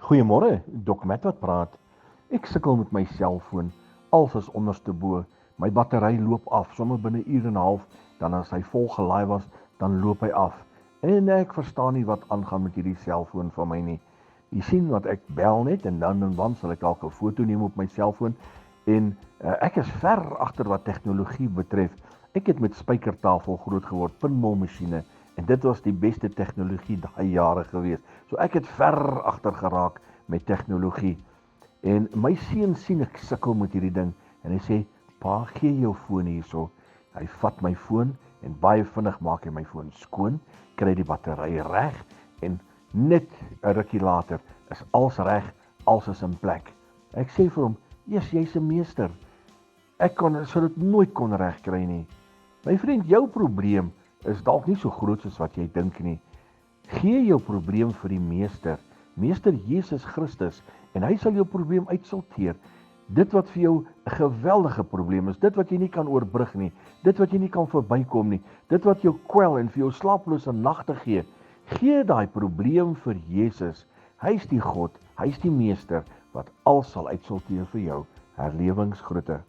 Goeiemôre, Dok Matt wat praat. Ek sukkel met my selfoon. Alles is onderste bo. My battery loop af, sommer binne 'n uur en 'n half, dan as hy vol gelaai was, dan loop hy af. En ek verstaan nie wat aangaan met hierdie selfoon van my nie. Jy sien wat ek bel net en dan en dan sal ek dalk 'n foto neem op my selfoon en ek is ver agter wat tegnologie betref. Ek het met spykertafel groot geword, pinmolmasjiene en dit was die beste tegnologie daai jare gewees. So ek het ver agter geraak met tegnologie. En my seun sien ek sukkel met hierdie ding en hy sê, "Pa, gee jou foon hierso." Hy vat my foon en baie vinnig maak hy my foon skoon, kry die battery reg en net 'n rukkie later is alles reg, alles is in plek. Ek sê vir hom, jy's 'n meester. Ek sou dit nooit kon regkry nie." My vriend, jou probleem is dalk nie so groot soos wat jy dink nie. Gee jou probleem vir die Meester Jesus Christus, en hy sal jou probleem uitsorteer. Dit wat vir jou 'n geweldige probleem is, dit wat jy nie kan oorbrug nie, dit wat jy nie kan verbykom nie, dit wat jou kwel en vir jou slaaplose nagte gee, gee daai probleem vir Jesus. Hy's die God, hy's die Meester wat alles sal uitsorteer vir jou. Herlewingsgroete.